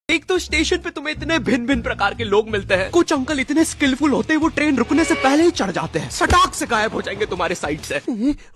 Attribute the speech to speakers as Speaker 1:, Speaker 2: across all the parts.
Speaker 1: एक तो स्टेशन पे तुम्हें इतने भिन्न भिन्न प्रकार के लोग मिलते हैं। कुछ अंकल इतने स्किलफुल होते हैं वो ट्रेन रुकने से पहले ही चढ़ जाते हैं, सटाक से गायब हो जाएंगे तुम्हारे साइड से।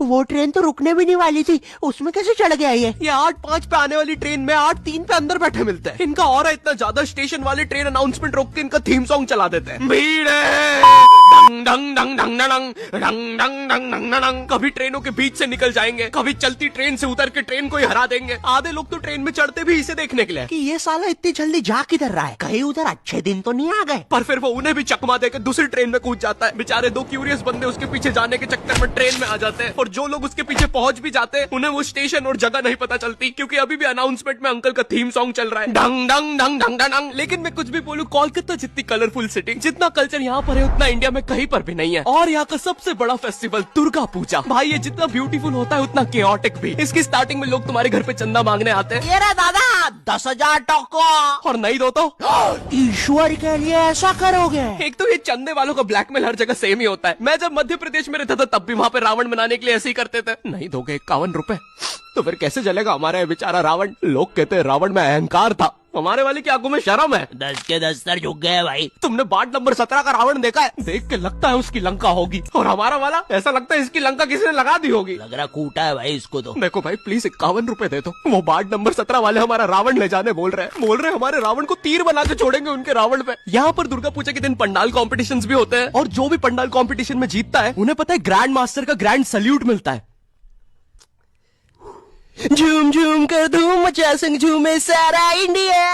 Speaker 2: वो ट्रेन तो रुकने भी नहीं वाली थी, उसमें कैसे चढ़ गया ये?
Speaker 1: 8:05 पे आने वाली ट्रेन में 8:03 पे अंदर बैठे मिलते हैं। इनका और इतना ज्यादा स्टेशन वाले ट्रेन अनाउंसमेंट रोक के इनका थीम सॉन्ग चला देते हैं। भीड़ है डंग डंग डंग डंग डंग डंग डंग डंग डंग डंग। कभी ट्रेनों के बीच से निकल जाएंगे, कभी चलती ट्रेन से उतर के ट्रेन को ही हरा देंगे। आधे लोग तो ट्रेन में चढ़ते भी इसे देखने के लिए
Speaker 2: कि ये साला इतनी जल्दी जा किधर रहा है, कहीं उधर अच्छे दिन तो नहीं आ गए।
Speaker 1: पर फिर वो उन्हें भी चकमा देकर दूसरी ट्रेन में कूद जाता है। बेचारे दो क्यूरियस बंदे उसके पीछे जाने के चक्कर में ट्रेन में आ जाते हैं, और जो लोग उसके पीछे पहुंच भी जाते हैं उन्हें वो स्टेशन और जगह नहीं पता चलती, क्योंकि अभी भी अनाउंसमेंट में अंकल का थीम सॉन्ग चल रहा है, डंग डंग डंग डंग डंग। लेकिन मैं कुछ भी बोलूं, कोलकाता जितनी कलरफुल सिटी, जितना कल्चर यहाँ पर है उतना इंडिया में कहीं पर भी नहीं है। और यहाँ का सबसे बड़ा फेस्टिवल दुर्गा पूजा, भाई ये जितना ब्यूटीफुल होता है उतना केओटिक भी। इसकी स्टार्टिंग में लोग तुम्हारे घर पे चंदा मांगने आते हैं,
Speaker 2: ये रहा दादा 10,000 टोको,
Speaker 1: और नहीं दो तो
Speaker 2: ईश्वर के लिए ऐसा करोगे?
Speaker 1: एक तो ये चंदे वालों का ब्लैकमेल हर जगह सेम ही होता है। मैं जब मध्य प्रदेश में रहता था तब भी वहाँ पे रावण बनाने के लिए ऐसे ही करते थे। नहीं दोगे 51 रुपए तो फिर कैसे चलेगा हमारा बेचारा रावण। लोग कहते हैं रावण में अहंकार था, हमारे वाले की आंखों में शर्म है।
Speaker 2: 10 के 10 सर झुक गए भाई।
Speaker 1: तुमने वार्ड नंबर 17 का रावण देखा है? देख के लगता है उसकी लंका होगी, और हमारा वाला ऐसा लगता है इसकी लंका किसी ने लगा दी होगी।
Speaker 2: लग रहा कूटा है भाई इसको तो।
Speaker 1: देखो भाई प्लीज 51 रुपए दे दो। वो वार्ड नंबर 17 वाले हमारा रावण ले जाने बोल रहे हैं हमारे रावण को तीर बना के छोड़ेंगे उनके रावण पे। यहाँ पर दुर्गा पूजा के दिन पंडाल कॉम्पिटिशन्स भी होते हैं, और जो भी पंडाल कॉम्पिटिशन में जीतता है उन्हें पता है ग्रैंड मास्टर का ग्रैंड सल्यूट मिलता है।
Speaker 2: झूम झूम कर धूम मचा संग झूमे सारा इंडिया।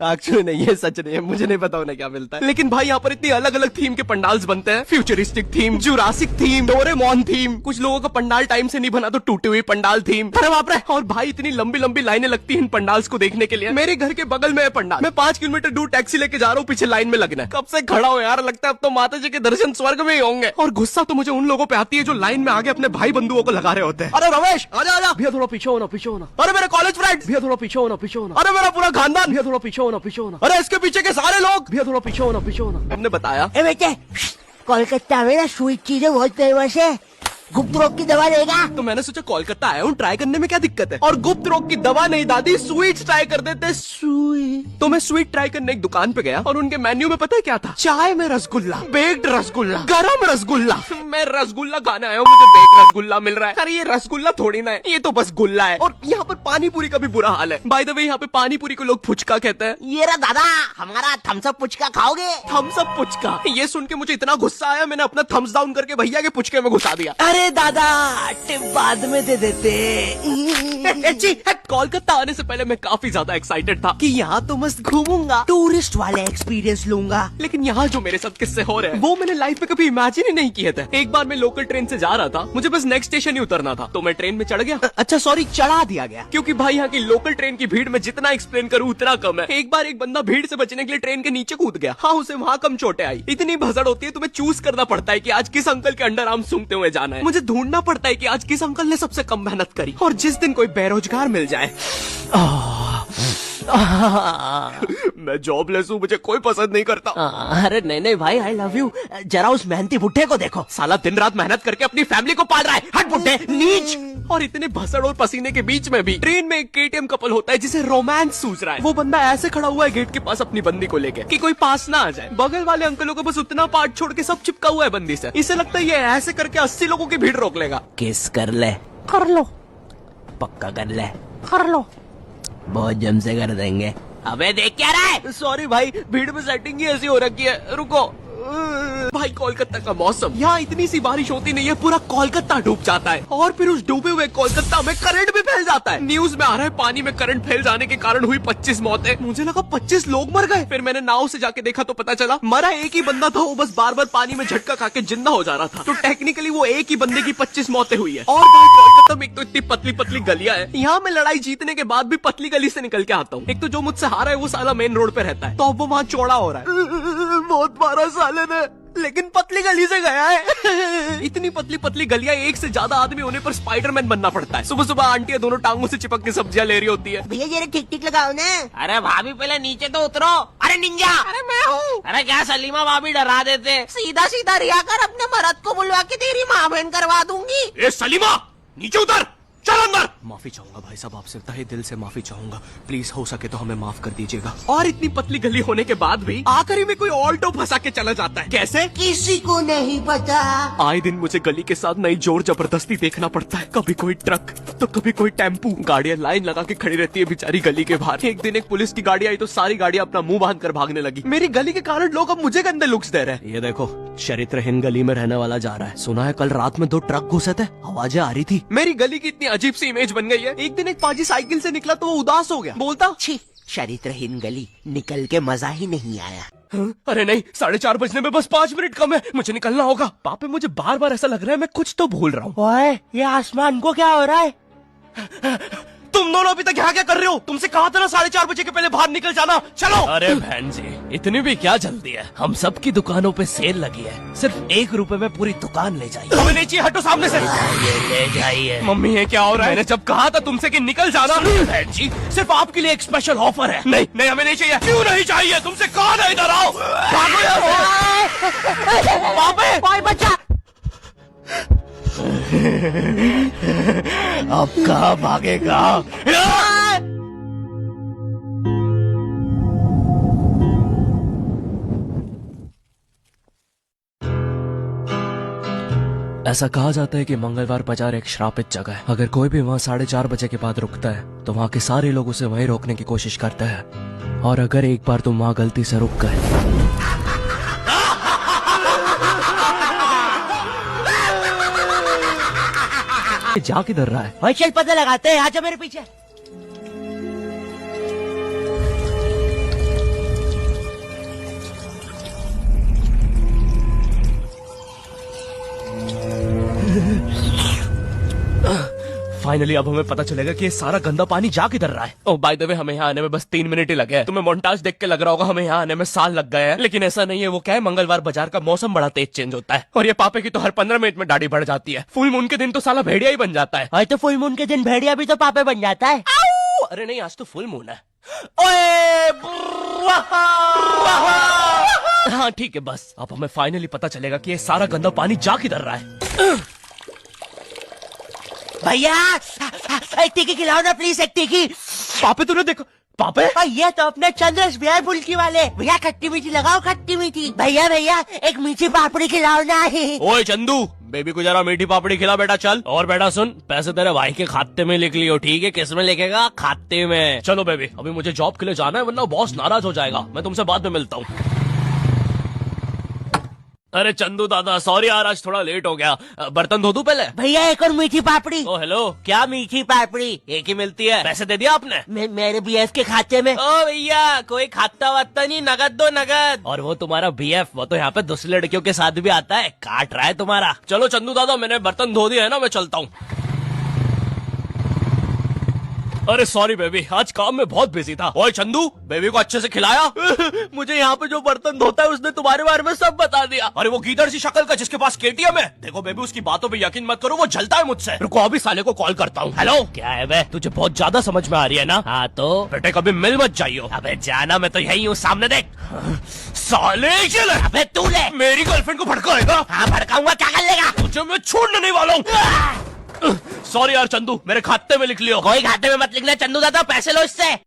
Speaker 1: एक्चुअली नहीं, ये सच नहीं है, मुझे नहीं पता उन्हें क्या मिलता है। लेकिन भाई यहाँ पर इतनी अलग अलग थीम के पंडाल्स बनते हैं, futuristic theme, Jurassic theme, Doraemon theme. कुछ लोगों का पंडाल टाइम से नहीं बना तो टूटी हुई पंडाल थीम। अरे बाप रे! और भाई इतनी लंबी लंबी लाइनें लगती हैं इन पंडाल्स को देखने के लिए। मेरे घर के बगल में है पंडाल, मैं 5 किलोमीटर दूर टैक्सी लेके जा रहा हूँ, पीछे लाइन में लगना है। कब से खड़ा हूँ यार, लगता है अब तो माता जी के दर्शन स्वर्ग में ही होंगे। और गुस्सा तो मुझे उन लोगों पे आती है जो लाइन में आगे अपने भाई बंधुओं को लगा रहे होते हैं। अरे रमेश आजा आजा, भैया थोड़ा पीछे होना, पीछे होना। अरे मेरे कॉलेज फ्रेंड्स, भैया थोड़ा पीछे होना, पीछे होना। अरे मेरा पूरा खानदान, भैया थोड़ा पीछे होना, पीछे होना। अरे इसके पीछे के सारे लोग, भैया थोड़ा पीछे होना, पीछे होना। हमने बताया
Speaker 2: ए बेटे, कोलकाता में ना स्वीट चीजें बहुत फेमस है, गुप्त रोग की दवा लेगा?
Speaker 1: तो मैंने सोचा कोलकाता आया हूँ, ट्राई करने में क्या दिक्कत है। और गुप्त रोग की दवा नहीं दादी, स्वीट्स ट्राई कर देते। स्वीट तो मैं स्वीट ट्राई करने एक दुकान पे गया, और उनके मेन्यू में पता है क्या था? चाय में रसगुल्ला, बेक्ड रसगुल्ला, गरम रसगुल्ला। मैं रसगुल्ला खाने आया हूँ, मुझे बेक्ड रसगुल्ला मिल रहा है। अरे ये रसगुल्ला थोड़ी ना है, ये तो बस गुल्ला है। और यहाँ पर पानी पूरी का भी बुरा हाल है। बाय द वे यहाँ पे पानी पूरी को लोग फुचका कहते हैं।
Speaker 2: ये रहा दादा हमारा थम्स अप पुचका, खाओगे?
Speaker 1: थम्स अप पुचका, ये सुन के मुझे इतना गुस्सा आया, मैंने अपना थम्स डाउन करके भैया के पुचके में घुसा दिया।
Speaker 2: अरे दादा टिप बाद में दे देते।
Speaker 1: कोलकाता आने से पहले मैं काफी ज्यादा एक्साइटेड था कि यहाँ तो मस्त घूमूंगा,
Speaker 2: टूरिस्ट वाले एक्सपीरियंस लूंगा।
Speaker 1: लेकिन यहाँ जो मेरे साथ किस्से हो रहे हैं वो मैंने लाइफ में कभी इमेजिन ही नहीं किए थे। एक बार मैं लोकल ट्रेन से जा रहा था, मुझे बस नेक्स्ट स्टेशन ही उतरना था, तो मैं ट्रेन में चढ़ गया।
Speaker 2: अच्छा सॉरी, चढ़ा दिया गया।
Speaker 1: क्योंकि भाई यहाँ की लोकल ट्रेन की भीड़ में जितना एक्सप्लेन करूँ उतना कम है। एक बार एक बंदा भीड़ से बचने के लिए ट्रेन के नीचे कूद गया। हाँ, उसे वहाँ कम चोटें आई। इतनी भसड़ होती है, तुम्हें चूज करना पड़ता है कि आज किस अंकल के अंडर आर्म सूंघते हुए जाना है। मुझे ढूंढना पड़ता है कि आज किस अंकल ने सबसे कम मेहनत करी, और जिस दिन कोई बेरोजगार मिल जाए। मैं जॉबलेस हूँ, मुझे कोई पसंद नहीं करता।
Speaker 2: अरे नहीं नहीं भाई, आई लव यू। जरा उस मेहनती बुढ़े को देखो,
Speaker 1: साला दिन रात मेहनत करके अपनी फैमिली को पाल रहा है। हट बुढ़े, नीच। और इतने भसड़ और पसीने के बीच में भी ट्रेन में एक केटीएम कपल होता है जिसे रोमांस सूझ रहा है। वो बंदा ऐसे खड़ा हुआ है गेट के पास अपनी बंदी को लेके कि कोई पास ना आ जाए। बगल वाले अंकलों को बस उतना पार्ट छोड़ के सब चिपका हुआ है बंदी से। इसे लगता है ये ऐसे करके 80 लोगों की भीड़ रोक लेगा।
Speaker 2: किस कर ले,
Speaker 3: कर लो,
Speaker 2: पक्का कर ले,
Speaker 3: कर लो,
Speaker 2: बहुत जम से कर देंगे। अबे देख क्या रहा है?
Speaker 1: सॉरी भाई, भीड़ में सेटिंग ही ऐसी हो रखी है, रुको। भाई कोलकाता का मौसम, यहाँ इतनी सी बारिश होती नहीं है, पूरा कोलकाता डूब जाता है। और फिर उस डूबे हुए कोलकाता में करंट भी फैल जाता है। न्यूज में आ रहा है पानी में करंट फैल जाने के कारण हुई 25 मौतें। मुझे लगा 25 लोग मर गए। फिर मैंने नाव से जाके देखा तो पता चला मरा एक ही बंदा था, वो बस बार बार पानी में झटका खा के जिंदा हो जा रहा था। तो टेक्निकली वो एक ही बंदे की 25 मौतें हुई है। और भाई कोलकाता में एक तो इतनी पतली पतली गलियां है, यहाँ मैं लड़ाई जीतने के बाद भी पतली गली से निकल के आता हूँ। एक तो जो मुझसे हारा है वो साला मेन रोड पे रहता है, तो अब वो वहाँ चौड़ा हो रहा है। बहुत मारा साले ने, लेकिन पतली गली से गया है। इतनी पतली पतली गलियां, एक से ज्यादा आदमी होने पर स्पाइडरमैन बनना पड़ता है। सुबह सुबह आंटियां दोनों टांगों से चिपक के सब्जियां ले रही होती है।
Speaker 2: भैया जरा ठीक ठीक लगाओ ना। अरे भाभी पहले नीचे तो उतरो। अरे निंजा,
Speaker 3: अरे मैं हूँ।
Speaker 2: अरे क्या सलीमा भाभी डरा देते।
Speaker 3: सीधा सीधा रिया कर, अपने मर्द को बुलवा के तेरी माँ बहन करवा दूंगी।
Speaker 1: ए सलीमा, नीचे उतर, चल अंदर। माफी चाहूंगा भाई साहब, आपसे तहे दिल से माफी चाहूंगा। प्लीज हो सके तो हमें माफ कर दीजिएगा। और इतनी पतली गली होने के बाद भी आखिरी में कोई ऑल्टो फंसा के चला जाता है, कैसे?
Speaker 2: किसी को नहीं पता।
Speaker 1: आए दिन मुझे गली के साथ नई जोर जबरदस्ती देखना पड़ता है। कभी कोई ट्रक तो कभी कोई टेम्पू। गाड़ियां लाइन लगा के खड़ी रहती है बेचारी गली के बाहर। एक दिन एक पुलिस की गाड़ी आई तो सारी गाड़ियां अपना मुंह बांध कर भागने लगी। मेरी गली के कारण लोग अब मुझे गंदे लुक्स दे रहे हैं। ये देखो, चरित्रहीन गली में रहने वाला जा रहा है। सुना है कल रात में 2 ट्रक घुसे थे, आवाजें आ रही थी। मेरी गली की इतनी अजीब सी इमेज बन गई है। एक दिन एक पाजी साइकिल से निकला तो वो उदास हो गया, बोलता
Speaker 2: छी, चरित्रहीन गली, निकल के मजा ही नहीं आया।
Speaker 1: हाँ? अरे नहीं, 4:30 बजने में बस 5 मिनट कम है, मुझे निकलना होगा। पापे मुझे बार बार ऐसा लग रहा है मैं कुछ तो भूल रहा हूँ।
Speaker 3: ओए, ये आसमान को क्या हो रहा है?
Speaker 1: तुम दोनों अभी तक यहाँ क्या कर रहे हो? तुमसे कहा था ना 4:30 बजे के पहले बाहर निकल जाना। चलो। अरे बहन जी, इतनी भी क्या जल्दी है? हम सब की दुकानों पे सेल लगी है, सिर्फ 1 रुपए में पूरी दुकान ले जाइए। हमें नहीं चाहिए, हटो सामने से। ले जाइए। मम्मी ये क्या हो रहा है? मैंने जब कहा था तुमसे कि निकल जाना। बहन जी, सिर्फ आपके लिए एक स्पेशल ऑफर है। नहीं नहीं, हमें नहीं चाहिए। क्यों नहीं चाहिए? तुमसे कहा ना इधर आओ। भागो यहाँ से। पापे,
Speaker 2: ओए बच्चा,
Speaker 1: अब कहाँ भागेगा? ऐसा कहा जाता है कि मंगलवार बाजार एक श्रापित जगह है। अगर कोई भी वहाँ 4:30 बजे के बाद रुकता है तो वहाँ के सारे लोग उसे वहीं रोकने की कोशिश करते हैं। और अगर एक बार तुम वहाँ गलती से रुक गए जा किधर रहा है?
Speaker 2: ओए चल पता लगाते हैं, आजा मेरे पीछे।
Speaker 1: फाइनली अब हमें पता चलेगा कि ये सारा गंदा पानी जा किधर रहा है। ओह बाय द वे, हमें यहाँ आने में बस 3 मिनट ही लगे हैं। तुम्हें मोन्टाज देख के लग रहा होगा हमें यहाँ आने में साल लग गए हैं, लेकिन ऐसा नहीं है। वो क्या है, मंगलवार बाजार का मौसम बड़ा तेज चेंज होता है और ये पापे की तो हर 15 मिनट में दाढ़ी बढ़ जाती है। फुल मून के दिन तो साला भेड़िया ही बन जाता है।
Speaker 2: और तो फुल मून के दिन भेड़िया भी तो पापे बन जाता है।
Speaker 1: अरे नहीं, आज तो फुल मून है। ओए हाँ ठीक है, बस अब हमें फाइनली पता चलेगा कि ये सारा गंदा पानी जा किधर रहा है।
Speaker 2: भैया एक टिक्की खिलाओ ना प्लीज, एक टिक्की।
Speaker 1: पापे तूने देखो, पापे
Speaker 2: ये तो अपने चंद्रश भैया बुल्की वाले। भैया खट्टी मीठी लगाओ, खट्टी मीठी। भैया भैया एक मीठी पापड़ी खिलाओ ना।
Speaker 1: ओए चंदू, बेबी को जरा मीठी पापड़ी खिला बेटा, चल। और बेटा सुन, पैसे तेरे भाई के खाते में लिख लियो, ठीक है? किस में लिखेगा? खाते में। चलो बेबी, अभी मुझे जॉब के लिए जाना है वरना बॉस नाराज हो जाएगा। मैं तुमसे बाद में मिलता हूँ। अरे चंदू दादा, सॉरी यार, आज थोड़ा लेट हो गया। बर्तन धो दूं पहले?
Speaker 2: भैया एक और मीठी पापड़ी।
Speaker 1: ओ हेलो,
Speaker 2: क्या मीठी पापड़ी?
Speaker 1: एक ही मिलती है। पैसे दे दिया आपने?
Speaker 2: मेरे बीएफ के खाते में।
Speaker 1: ओ भैया, कोई खाता वाता नहीं, नगद दो नगद। और वो तुम्हारा बीएफ, वो तो यहाँ पे दूसरी लड़कियों के साथ भी आता है, काट रहा है तुम्हारा। चलो चंदू दादा, मैंने बर्तन धो दिया है ना, मैं चलता हूँ। अरे सॉरी बेबी, आज काम में बहुत बिजी था। ओए चंदू, बेबी को अच्छे से खिलाया? मुझे यहाँ पे जो बर्तन धोता है उसने तुम्हारे बारे में सब बता दिया। अरे वो गीदड़ सी शक्ल का जिसके पास केटीएम है। देखो बेबी, उसकी बातों पे यकीन मत करो, वो जलता है मुझसे। रुको अभी साले को कॉल करता हूँ। हेलो, क्या है बे? तुझे बहुत ज्यादा समझ में आ रही है ना? हाँ तो बेटे कभी मिल मत जाइयो। अबे जाना, मैं तो यही हूँ, सामने देख। साले चल।
Speaker 2: अबे तू ले।
Speaker 1: मेरी गर्लफ्रेंड को भड़काएगा?
Speaker 2: हाँ भड़काऊंगा, क्या कर लेगा?
Speaker 1: तुझे मैं छोड़ने नहीं वाला हूँ। सॉरी यार चंदू, मेरे खाते में लिख लियो।
Speaker 2: कोई खाते में मत लिखना चंदू दादा, पैसे लो इससे।